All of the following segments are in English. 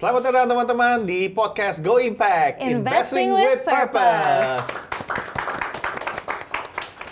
Selamat datang teman-teman di podcast Go Impact, Investing with Purpose.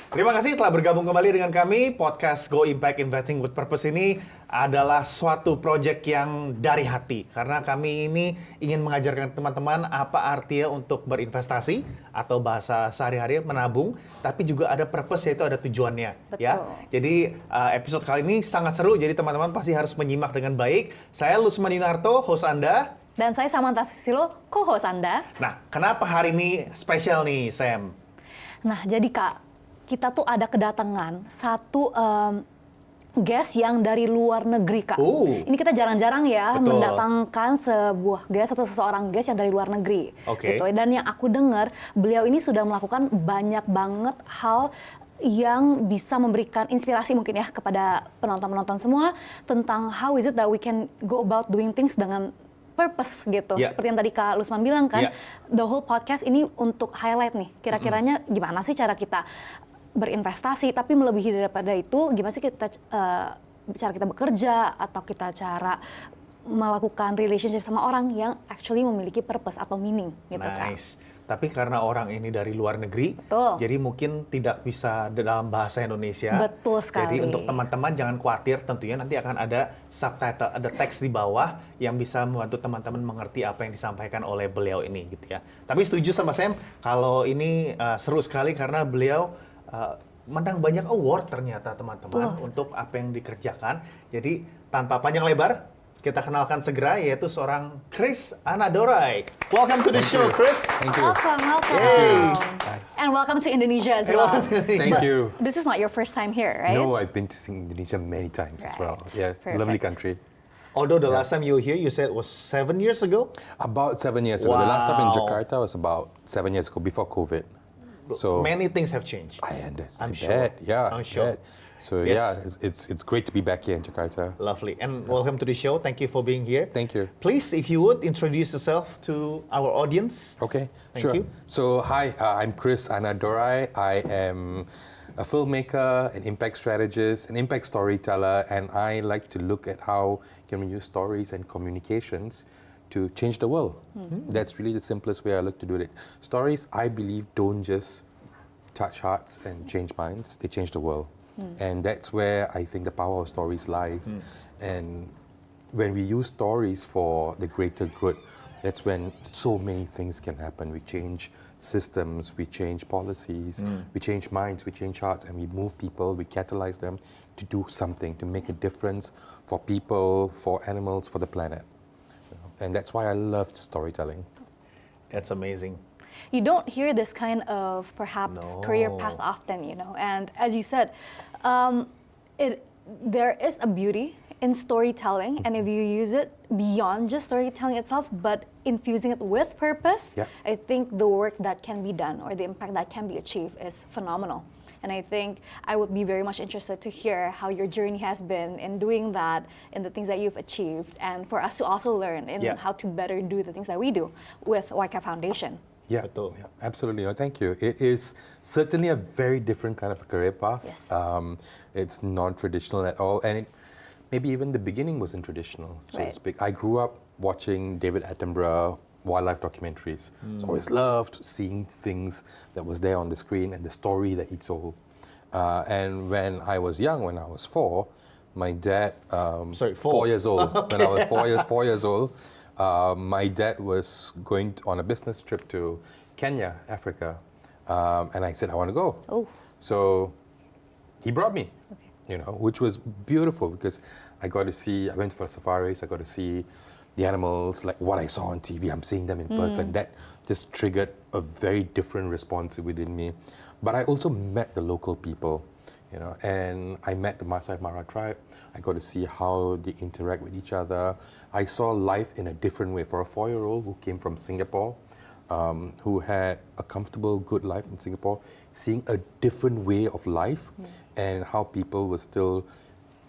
Terima kasih telah bergabung kembali dengan kami. Podcast Go Impact Investing with Purpose ini adalah suatu proyek yang dari hati. Karena kami ini ingin mengajarkan teman-teman apa artinya untuk berinvestasi atau bahasa sehari-hari menabung, tapi juga ada purpose, yaitu ada tujuannya. Betul. Ya. Jadi episode kali ini sangat seru, jadi teman-teman pasti harus menyimak dengan baik. Saya Lusman Yunarto, host Anda. Dan saya Samantha Sisilo, co-host Anda. Nah, kenapa hari ini spesial nih, Sam? Nah, jadi Kak, kita tuh ada kedatangan satu guest yang dari luar negeri, Kak. Ini kita jarang-jarang ya Betul. mendatangkan sebuah guest atau seseorang guest yang dari luar negeri. Oke. Gitu. Dan yang aku dengar, beliau ini sudah melakukan banyak banget hal yang bisa memberikan inspirasi mungkin ya kepada penonton-penonton semua tentang how is it that we can go about doing things dengan purpose gitu. Yeah. Seperti yang tadi Kak Lusman bilang kan, Yeah. the whole podcast ini untuk highlight nih, kira-kiranya gimana sih cara kita berinvestasi, tapi melebihi daripada itu, gimana sih kita cara kita bekerja atau kita cara melakukan relationship sama orang yang actually memiliki purpose atau meaning gitu kan. Nice. Tapi karena orang ini dari luar negeri, Betul. jadi mungkin tidak bisa dalam bahasa Indonesia. Betul sekali. Jadi untuk teman-teman jangan khawatir, tentunya nanti akan ada subtitle, ada teks di bawah yang bisa membantu teman-teman mengerti apa yang disampaikan oleh beliau ini gitu ya. Tapi setuju sama Sam, kalau ini seru sekali karena beliau menang banyak award ternyata teman-teman untuk apa yang dikerjakan. Jadi tanpa panjang lebar, kita kenalkan segera, yaitu seorang Chris Annadorai. Welcome to the show, Chris. Thank you. Welcome. Yay. And welcome to Indonesia as well. Thank you. This is not your first time here, right? No, I've been to Indonesia many times as well. Right. Yes, Perfect. lovely country. Although the last time you were here, you said was 7 years ago? About 7 years ago. The last time in Wow. Jakarta was about 7 years ago, before COVID. So Many things have changed. I'm sure. bet. Yeah, I'm sure. bet. So Yes. yeah, it's great to be back here in Jakarta. Lovely. And welcome to the show. Thank you for being here. Thank you. Please, if you would, introduce yourself to our audience. Okay, Thank sure. you. So hi, I'm Chris Annadorai. I am a filmmaker, an impact strategist, an impact storyteller, and I like to look at how can we use stories and communications to change the world. That's really the simplest way I look to do it. Stories, I believe, don't just touch hearts and change minds, they change the world. And that's where I think the power of stories lies. And when we use stories for the greater good, that's when so many things can happen. We change systems, we change policies, we change minds, we change hearts, and we move people, we catalyze them to do something, to make a difference for people, for animals, for the planet. And that's why I loved storytelling. That's amazing. You don't hear this kind of perhaps career path often, you know. And as you said, there is a beauty in storytelling, and if you use it beyond just storytelling itself, but infusing it with purpose, Yeah. I think the work that can be done or the impact that can be achieved is phenomenal. And I think I would be very much interested to hear how your journey has been in doing that, in the things that you've achieved, and for us to also learn in Yeah. how to better do the things that we do with YCAB Foundation. Yeah, Betul. yeah, absolutely. No, thank you. It is certainly a very different kind of a career path. Yes. It's non-traditional at all, and maybe even the beginning wasn't traditional, so to Right. speak. I grew up watching David Attenborough wildlife documentaries. So I always loved seeing things that was there on the screen and the story that he told. And when I was young, when I was 4, my dad, Sorry, 4 years old. When I was 4 years old, my dad was going on a business trip to Kenya, Africa, and I said, I want to go. Oh. So he brought me, which was beautiful because I went for safaris, I got to see the animals, like what I saw on TV, I'm seeing them in person. That just triggered a very different response within me. But I also met the local people, and I met the Maasai Mara tribe. I got to see how they interact with each other. I saw life in a different way. For a 4-year-old who came from Singapore, who had a comfortable, good life in Singapore, seeing a different way of life and how people were still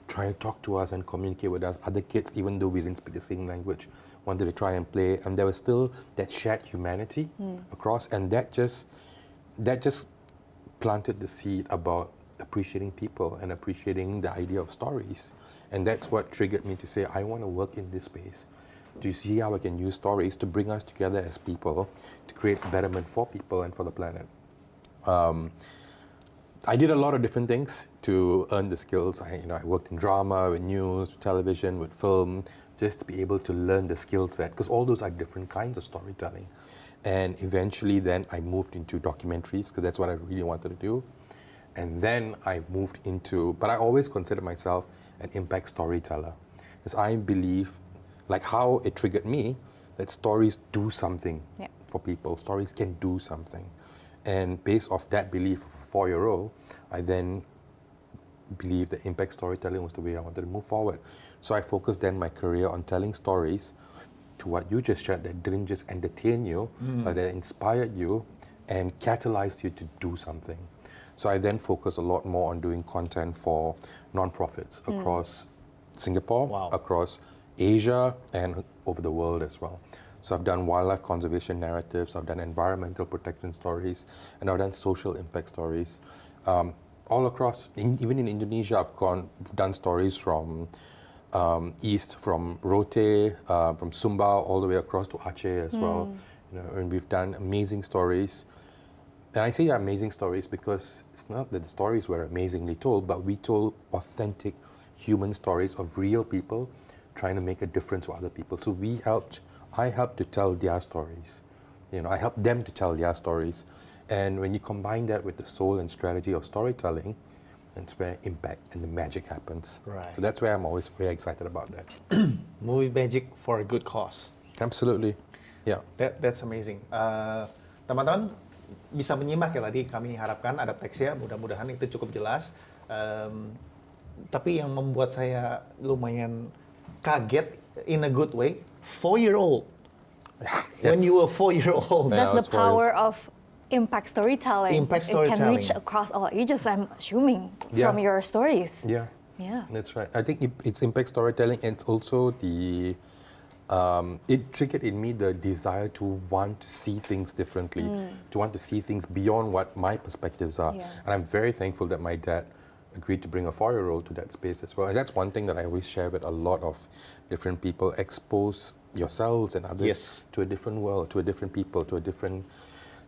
trying to talk to us and communicate with us. Other kids, even though we didn't speak the same language, wanted to try and play. And there was still that shared humanity across. And that just planted the seed about appreciating people and appreciating the idea of stories. And that's what triggered me to say, I want to work in this space. to see how I can use stories to bring us together as people, to create betterment for people and for the planet. I did a lot of different things to earn the skills. I worked in drama, with news, television, with film, just to be able to learn the skill set, because all those are different kinds of storytelling. And eventually then I moved into documentaries, because that's what I really wanted to do. And then I moved into, but I always consider myself an impact storyteller, because I believe, like how it triggered me, that stories do something for people. Stories can do something. And based off that belief of a 4-year-old, I then believed that impact storytelling was the way I wanted to move forward. So I focused then my career on telling stories to what you just shared, that didn't just entertain you, but that inspired you and catalyzed you to do something. So I then focused a lot more on doing content for nonprofits across Singapore, across Asia, and over the world as well. So I've done wildlife conservation narratives, I've done environmental protection stories, and I've done social impact stories. All across, even in Indonesia, I've done stories from east, from Rote, from Sumba, all the way across to Aceh as well. And we've done amazing stories. And I say they're amazing stories because it's not that the stories were amazingly told, but we told authentic human stories of real people trying to make a difference for other people. So I helped to tell their stories. I helped them to tell their stories. And when you combine that with the soul and strategy of storytelling, that's where impact and the magic happens. Right. So that's where I'm always very excited about that. Movie magic for a good cause. Absolutely. Yeah. That's amazing. Teman-teman bisa menyimak ya tadi, kami harapkan ada teksnya, mudah-mudahan itu cukup jelas. Tapi yang membuat saya lumayan kaget in a good way, 4-year-old. Yes. When you were 4-year-old. Yeah. That's the power of impact storytelling. Impact It can storytelling. reach across all ages, I'm assuming, Yeah. from your stories. Yeah. Yeah. That's right. I think it's impact storytelling, and it's also it triggered in me the desire to want to see things differently, to want to see things beyond what my perspectives are. Yeah. And I'm very thankful that my dad agreed to bring a 4-year-old to that space as well. And that's one thing that I always share with a lot of different people. Expose yourselves and others to a different world, to a different people, to a different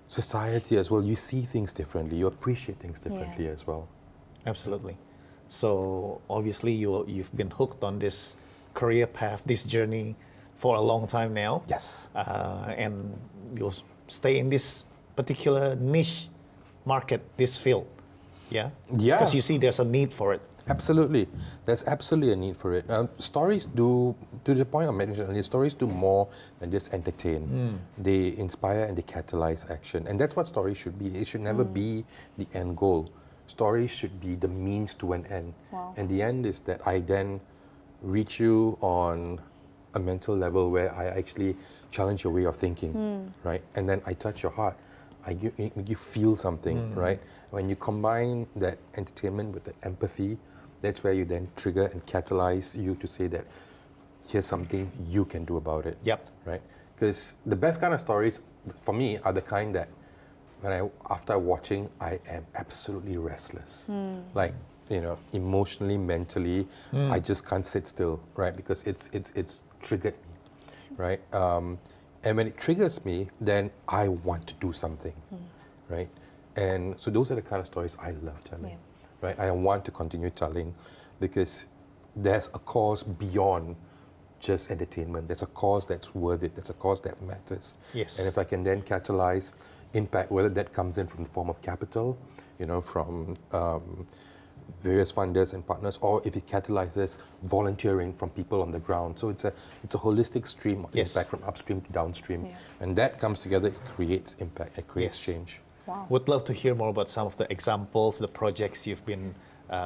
society as well. You see things differently, you appreciate things differently as well. Absolutely. So obviously you've been hooked on this career path, this journey for a long time now. Yes. And you'll stay in this particular niche market, this field. Yeah? Yeah. Because you see there's a need for it. Absolutely. There's absolutely a need for it. Stories do, to the point I mentioned earlier, stories do more than just entertain. They inspire and they catalyze action. And that's what stories should be. It should never be the end goal. Stories should be the means to an end. Wow. And the end is that I then reach you on a mental level where I actually challenge your way of thinking, right? And then I touch your heart. I make you feel something, right? When you combine that entertainment with the empathy, that's where you then trigger and catalyze you to say that here's something you can do about it. Yep. Right? Because the best kind of stories for me are the kind that after watching, I am absolutely restless. Like, emotionally, mentally, I just can't sit still, right? Because it's triggered me, right? And when it triggers me, then I want to do something, right? And so those are the kind of stories I love telling, right? I want to continue telling because there's a cause beyond just entertainment. There's a cause that's worth it. There's a cause that matters. Yes. And if I can then catalyze impact, whether that comes in from the form of capital, from various funders and partners, or if it catalyzes volunteering from people on the ground. So it's a holistic stream of impact from upstream to downstream. And that comes together, it creates impact, it creates change. Wow. Would love to hear more about some of the examples, the projects you've been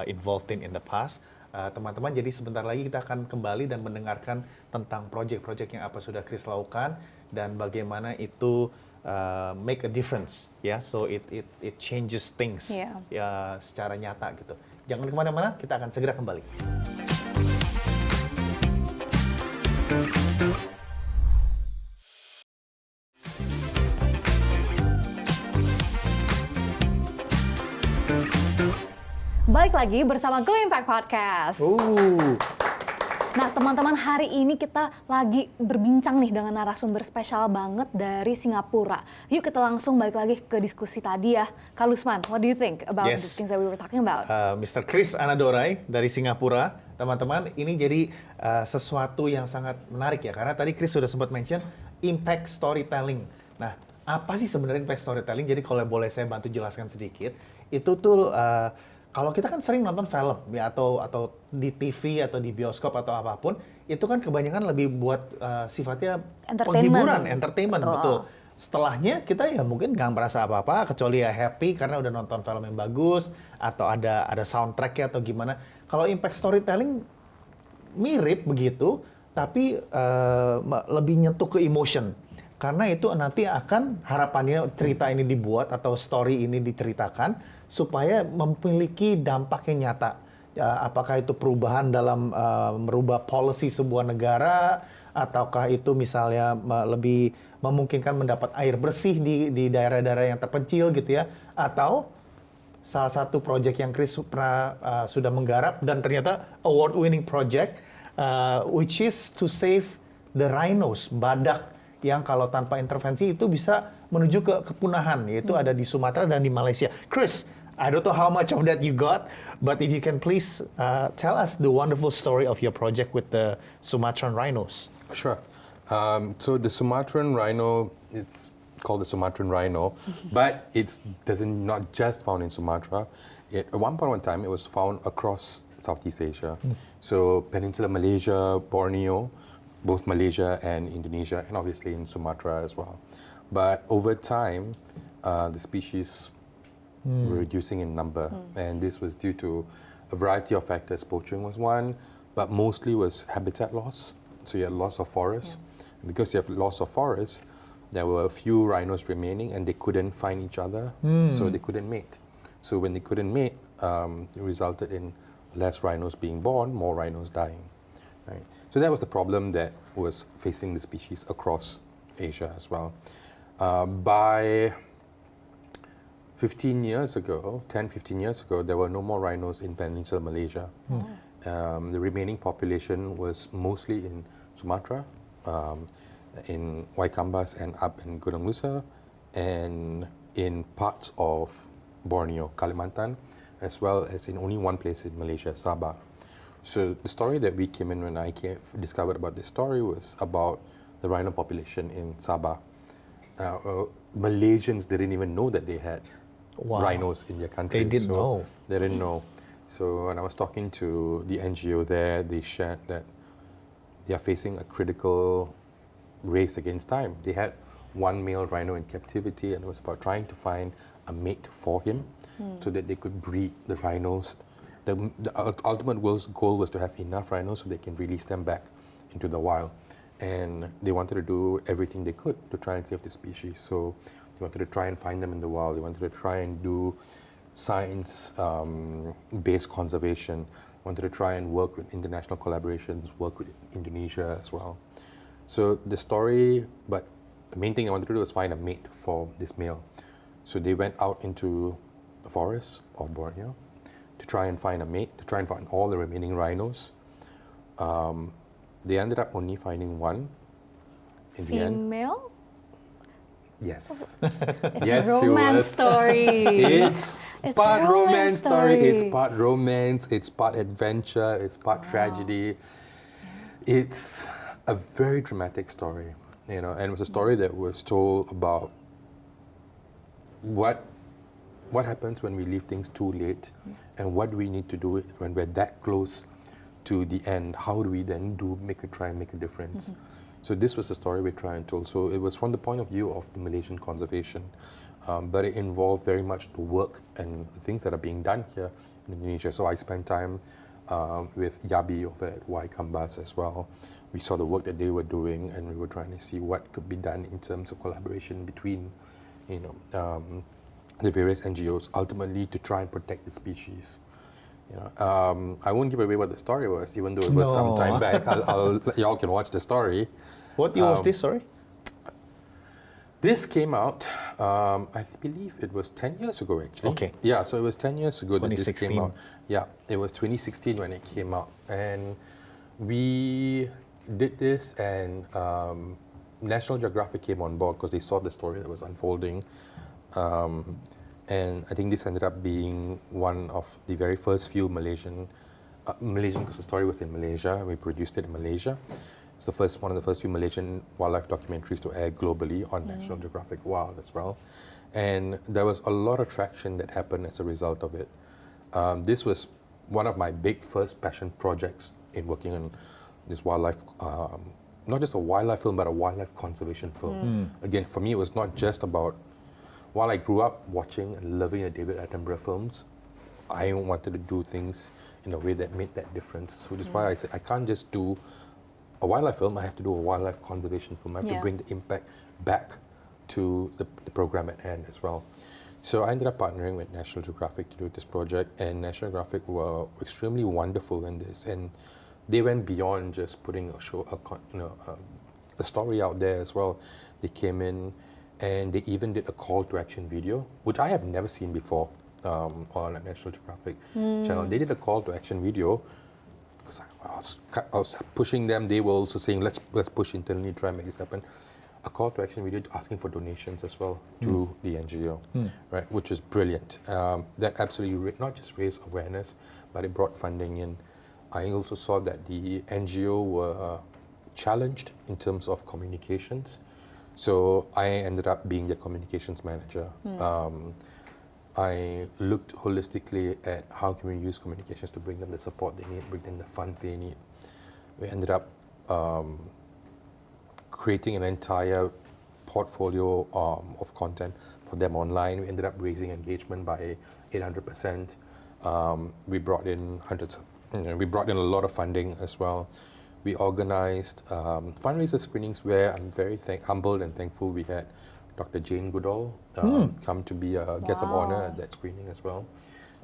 involved in the past. Teman-teman, jadi sebentar lagi kita akan kembali dan mendengarkan tentang project-project yang apa sudah Chris lakukan dan bagaimana itu make a difference, so it changes things secara nyata gitu. Jangan kemana-mana, kita akan segera kembali. Balik lagi bersama Go Impact Podcast. Nah, teman-teman, hari ini kita lagi berbincang nih dengan narasumber spesial banget dari Singapura. Yuk kita langsung balik lagi ke diskusi tadi ya. Kak Lusman, what do you think about the things that we were talking about? Mr. Chris Annadorai dari Singapura, teman-teman, ini jadi sesuatu yang sangat menarik ya, karena tadi Chris sudah sempat mention impact storytelling. Nah, apa sih sebenarnya impact storytelling? Jadi kalau boleh saya bantu jelaskan sedikit, itu tuh kalau kita kan sering nonton film ya atau di TV atau di bioskop atau apapun, itu kan kebanyakan lebih buat sifatnya penghiburan, entertainment, betul. Setelahnya kita ya mungkin nggak merasa apa-apa kecuali ya happy karena udah nonton film yang bagus atau ada soundtracknya atau gimana. Kalau impact storytelling mirip begitu, tapi lebih nyentuh ke emotion. Karena itu nanti akan harapannya cerita ini dibuat atau story ini diceritakan supaya memiliki dampak yang nyata. Apakah itu perubahan dalam merubah policy sebuah negara, ataukah itu misalnya lebih memungkinkan mendapat air bersih di daerah-daerah yang terpencil gitu ya, atau salah satu proyek yang Chris pernah sudah menggarap dan ternyata award-winning project, which is to save the rhinos, badak yang kalau tanpa intervensi itu bisa menuju ke kepunahan, yaitu ada di Sumatera dan di Malaysia. Chris, I don't know how much of that you got, but if you can please tell us the wonderful story of your project with the Sumatran rhinos. Sure. So the Sumatran rhino, it's called the Sumatran rhino, but it's not just found in Sumatra. At one point in time, it was found across Southeast Asia. So Peninsular Malaysia, Borneo, both Malaysia and Indonesia, and obviously in Sumatra as well. But over time, the species were reducing in number, and this was due to a variety of factors. Poaching was one, but mostly was habitat loss. So you had loss of forest. And because you have loss of forest, there were a few rhinos remaining, and they couldn't find each other, so they couldn't mate. So when they couldn't mate, it resulted in less rhinos being born, more rhinos dying. Right. So that was the problem that was facing the species across Asia as well. By 10, 15 years ago, there were no more rhinos in Peninsular Malaysia. The remaining population was mostly in Sumatra, in Waikambas and up in Gunung Nusa, and in parts of Borneo, Kalimantan, as well as in only one place in Malaysia, Sabah. So the story that we came in when I discovered about this story was about the rhino population in Sabah. Malaysians didn't even know that they had rhinos in their country. They didn't know. They didn't know. So when I was talking to the NGO there, they shared that they are facing a critical race against time. They had one male rhino in captivity, and it was about trying to find a mate for him so that they could breed the rhinos. The ultimate goal was to have enough rhinos so they can release them back into the wild. And they wanted to do everything they could to try and save the species. So they wanted to try and find them in the wild. They wanted to try and do science-based conservation. Wanted to try and work with international collaborations, work with Indonesia as well. So the story, but the main thing I wanted to do was find a mate for this male. So they went out into the forest of Borneo to try and find a mate, to try and find all the remaining rhinos. They ended up only finding one in the end. Female? Yes. It's Yes, a she romance was. story. It's part a romance story. It's story. part romance. It's part adventure. It's part tragedy. It's a very dramatic story, you know, and it was a story that was told about what happens when we leave things too late, and what do we need to do when we're that close to the end. How do we then try and make a difference? So this was the story we try and tell. So it was from the point of view of the Malaysian conservation, but it involved very much the work and the things that are being done here in Indonesia. So I spent time with Yabi over at YCAB as well. We saw the work that they were doing, and we were trying to see what could be done in terms of collaboration between, you know, the various NGOs, ultimately to try and protect the species. You know, I won't give away what the story was, even though it was some time back. Y'all can watch the story. What year was this, sorry? This came out, I believe it was 10 years ago, actually. Okay. Yeah, so it was 10 years ago that this came 2016. out. Yeah, it was 2016 when it came out. And We did this, and National Geographic came on board because they saw the story that was unfolding. And I think this ended up being one of the very first few Malaysian, because the story was in Malaysia, we produced it in Malaysia. It's one of the first few Malaysian wildlife documentaries to air globally on National Geographic Wild as well. And there was a lot of traction that happened as a result of it. This was one of my big first passion projects in working on this wildlife, not just a wildlife film, but a wildlife conservation film. Again, for me, it was not just about, while I grew up watching and loving the David Attenborough films, I wanted to do things in a way that made that difference. So that's why I said, I can't just do a wildlife film, I have to do a wildlife conservation film. I have to bring the impact back to the program at hand as well. So I ended up partnering with National Geographic to do this project, and National Geographic were extremely wonderful in this, and they went beyond just putting a show, a story out there as well. They came in and they even did a call to action video, which I have never seen before on a National Geographic channel. They did a call to action video because I was pushing them. They were also saying, let's push internally, try and make this happen. A call to action video asking for donations as well to the NGO, right? Which is brilliant. That absolutely not just raised awareness, but it brought funding in. I also saw that the NGO were challenged in terms of communications. So I ended up being the communications manager. I looked holistically at how can we use communications to bring them the support they need, bring them the funds they need. We ended up creating an entire portfolio of content for them online. We ended up raising engagement by 800%. We brought in we brought in a lot of funding as well. We organized fundraiser screenings where I'm very humbled and thankful we had Dr. Jane Goodall come to be a guest of honor at that screening as well.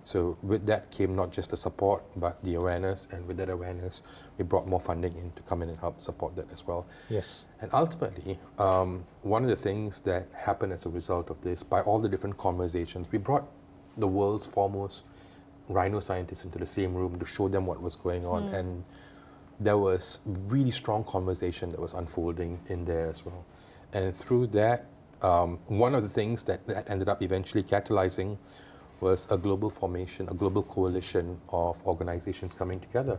So with that came not just the support, but the awareness, and with that awareness, we brought more funding in to come in and help support that as well. Yes. And ultimately, one of the things that happened as a result of this, by all the different conversations, we brought the world's foremost rhino scientists into the same room to show them what was going on. And there was really strong conversation that was unfolding in there as well. And through that, one of the things that ended up eventually catalyzing was a global formation, a global coalition of organizations coming together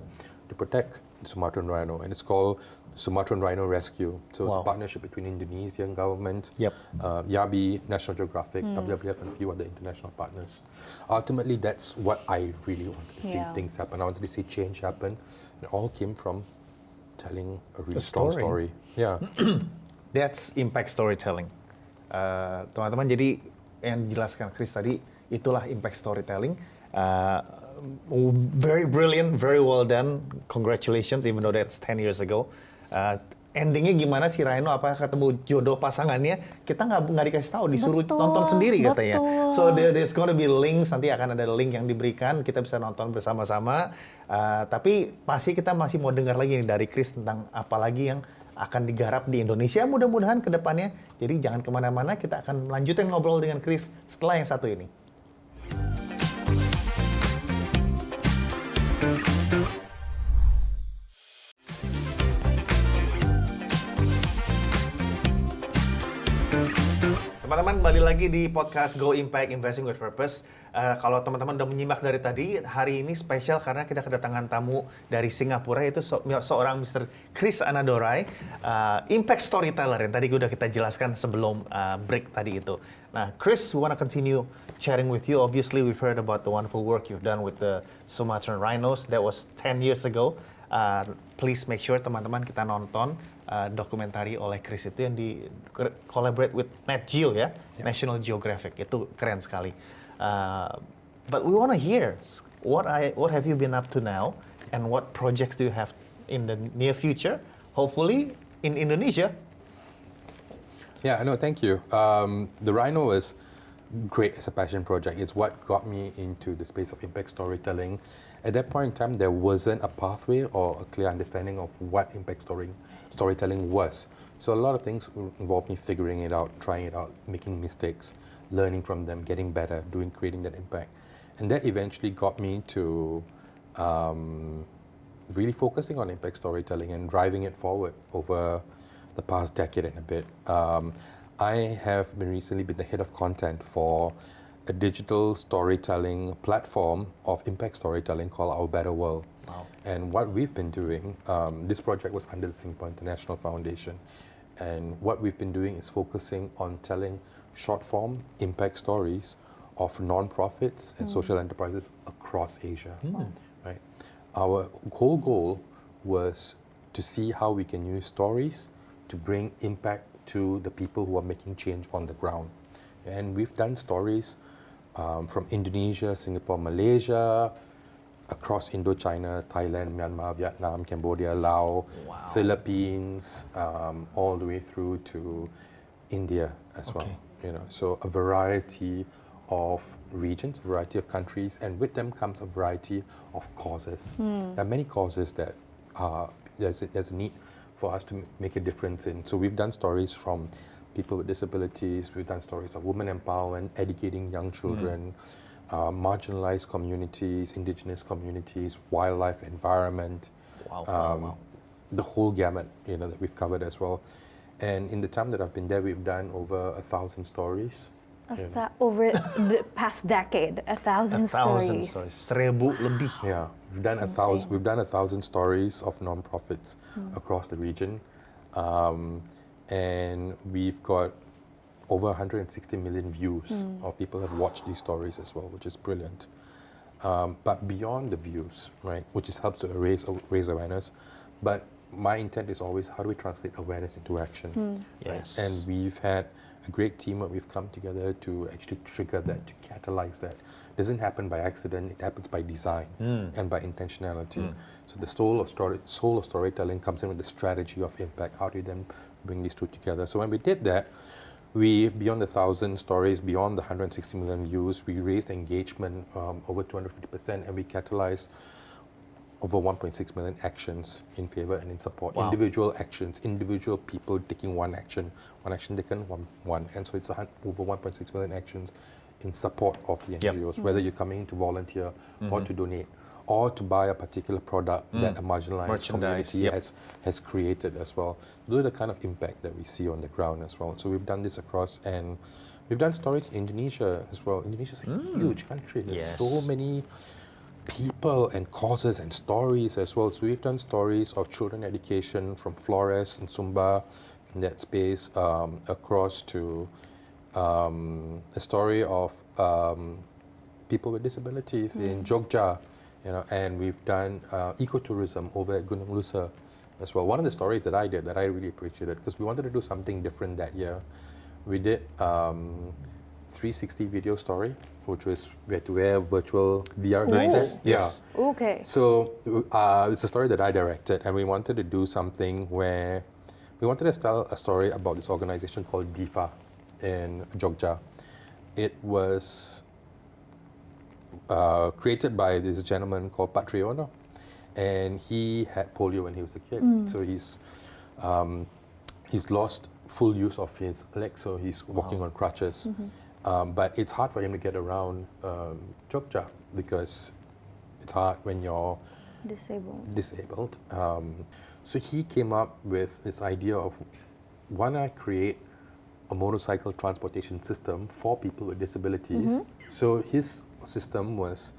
to protect the Sumatran rhino. And it's called Sumatran Rhino Rescue. So it's a partnership between Indonesian government, YCAB, National Geographic, WWF, and a few other international partners. Ultimately, that's what I really wanted to see things happen. I wanted to see change happen. It all came from telling a really strong story. Yeah. That's impact storytelling. Teman-teman, jadi yang dijelaskan Chris tadi, itulah impact storytelling. Very brilliant, very well done. Congratulations, even though that's 10 years ago. Endingnya gimana si Rhino, apakah ketemu jodoh pasangannya? Kita nggak dikasih tahu, disuruh nonton sendiri katanya. So there's gonna be links, nanti akan ada link yang diberikan, kita bisa nonton bersama-sama. Tapi pasti kita masih mau dengar lagi nih dari Chris tentang apa lagi yang akan digarap di Indonesia mudah-mudahan ke depannya. Jadi jangan kemana-mana, kita akan lanjutin ngobrol dengan Chris setelah yang satu ini. Teman-teman, kembali lagi di podcast Go Impact Investing with Purpose. Kalau teman-teman udah menyimak dari tadi, hari ini spesial karena kita kedatangan tamu dari Singapura, yaitu seorang Mr. Chris Annadorai, Impact Storyteller yang tadi udah kita jelaskan sebelum break tadi itu. Nah, Chris, we want to continue chatting with you. Obviously, we've heard about the wonderful work you've done with the Sumatran rhinos. That was 10 years ago. Please make sure teman-teman kita nonton dokumentari oleh Chris itu yang di collaborate with Nat Geo ya, National Geographic. Itu keren sekali. But we want to hear what have you been up to now, and what projects do you have in the near future, hopefully in Indonesia. Yeah, no, thank you. The Rhino was great as a passion project. It's what got me into the space of impact storytelling. At that point in time, there wasn't a pathway or a clear understanding of what impact storytelling was. So a lot of things involved me figuring it out, trying it out, making mistakes, learning from them, getting better, creating that impact. And that eventually got me to really focusing on impact storytelling and driving it forward over the past decade and a bit. I have recently been the head of content for a digital storytelling platform of impact storytelling called Our Better World. Wow. And what we've been doing, this project was under the Singapore International Foundation, and what we've been doing is focusing on telling short form impact stories of non-profits and social enterprises across Asia. Right? Our whole goal was to see how we can use stories to bring impact to the people who are making change on the ground. And we've done stories from Indonesia, Singapore, Malaysia, across Indochina, Thailand, Myanmar, Vietnam, Cambodia, Laos, Philippines, all the way through to India as well. So a variety of regions, a variety of countries, and with them comes a variety of causes. There are many causes that there's a need for us to make a difference in. So we've done stories from people with disabilities, we've done stories of women empowerment, educating young children, marginalized communities, indigenous communities, wildlife, environment, the whole gamut, that we've covered as well. And in the time that I've been there, we've done over 1,000 stories. Over the past decade, 1,000 stories. 1,000 lebih. Yeah, we've done 1,000. We've done 1,000 stories of nonprofits across the region, and we've got over 160 million views of people have watched these stories as well, which is brilliant. But beyond the views, right, which helps to raise awareness, but my intent is always how do we translate awareness into action? Yes. Right? And we've had a great team where we've come together to actually trigger that, to catalyze that. It doesn't happen by accident, it happens by design and by intentionality. So the soul of storytelling comes in with the strategy of impact. How do you then bring these two together? So when we did that, we, beyond the 1,000 stories, beyond the 160 million views, we raised engagement over 250%, and we catalyzed over 1.6 million actions in favor and in support. Wow. Individual actions, individual people taking one action taken, one. And so it's over 1.6 million actions in support of the NGOs, whether you're coming in to volunteer or to donate or to buy a particular product that a marginalized community has created as well. Those are the kind of impact that we see on the ground as well. So we've done this across, and we've done stories in Indonesia as well. Indonesia's a huge country. There's so many people and causes and stories as well. So we've done stories of children education from Flores and Sumba in that space, across to a story of people with disabilities in Jogja, and we've done ecotourism over at Gunung Lusa as well. One of the stories that I did that I really appreciated, because we wanted to do something different that year, we did 360 video story, which was we had to wear virtual VR headset. Yes. Okay. So it's a story that I directed, and we wanted to do something where we wanted to tell a story about this organization called DIFA in Jogja. It was created by this gentleman called Patriono, and he had polio when he was a kid. So he's lost full use of his legs, so he's walking on crutches. But it's hard for him to get around Jogja because it's hard when you're disabled. So he came up with this idea of, why not create a motorcycle transportation system for people with disabilities. So his system was,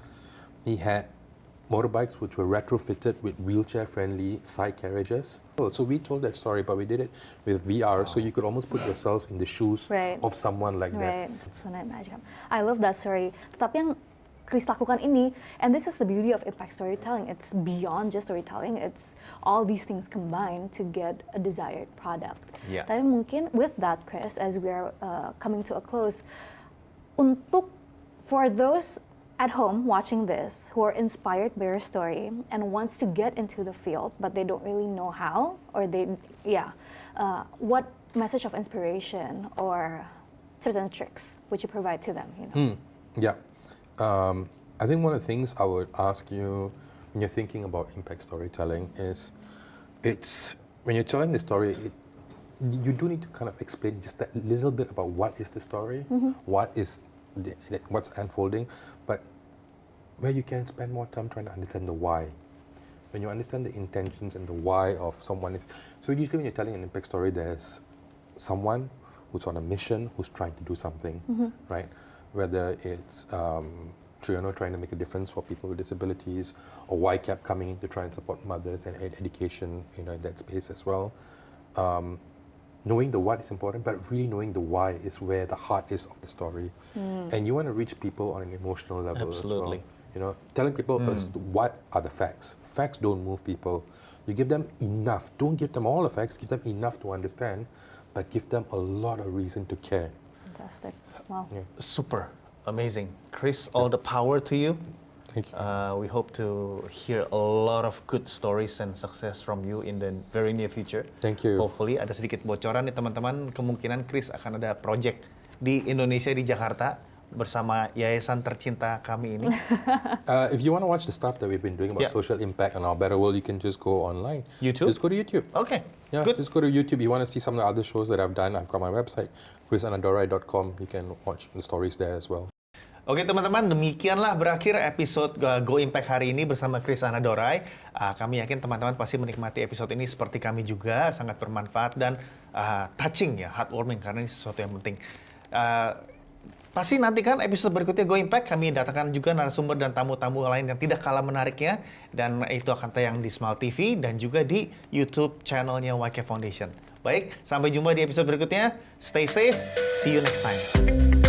he had motorbikes which were retrofitted with wheelchair-friendly side carriages. So we told that story, but we did it with VR, so you could almost put yourself in the shoes of someone like that. I love that story. Tetapi yang Chris lakukan ini, and this is the beauty of impact storytelling. It's beyond just storytelling. It's all these things combined to get a desired product. Tapi mungkin with that, Chris, as we are coming to a close, for those at home watching this who are inspired by your story and wants to get into the field but they don't really know how, or what message of inspiration or tips and tricks would you provide to them? I think one of the things I would ask you when you're thinking about impact storytelling is, when you're telling the story, you do need to kind of explain just a little bit about what is the story, what's unfolding, but where you can spend more time trying to understand the why. when you understand the intentions and the why of someone is, so usually when you're telling an impact story, there's someone who's on a mission, who's trying to do something, right? Whether it's Triano trying to make a difference for people with disabilities, or YCAB coming in to try and support mothers and education, in that space as well. Knowing the what is important, but really knowing the why is where the heart is of the story. And you want to reach people on an emotional level Absolutely. as well. Telling people what are the facts. Facts don't move people. You give them enough. Don't give them all the facts. Give them enough to understand, but give them a lot of reason to care. Fantastic. Wow. Yeah. Super. Amazing. Chris, all the power to you. Thank you. We hope to hear a lot of good stories and success from you in the very near future. Thank you. Hopefully ada sedikit bocoran nih teman-teman, kemungkinan Chris akan ada project di Indonesia, di Jakarta bersama yayasan tercinta kami ini. If you want to watch the stuff that we've been doing about social impact and our better world, you can just go online. YouTube? Just go to YouTube. Okay, Yeah, good. just go to YouTube. You want to see some of the other shows that I've done, I've got my website, chrisannadorai.com. You can watch the stories there as well. Oke teman-teman, demikianlah berakhir episode Go Impact hari ini bersama Chris Annadorai. Kami yakin teman-teman pasti menikmati episode ini seperti kami juga, sangat bermanfaat dan touching ya, heartwarming karena ini sesuatu yang penting. Pasti nantikan episode berikutnya Go Impact, kami datangkan juga narasumber dan tamu-tamu lain yang tidak kalah menariknya, dan itu akan tayang di Smile TV dan juga di YouTube channelnya YCAB Foundation. Baik, sampai jumpa di episode berikutnya. Stay safe, see you next time.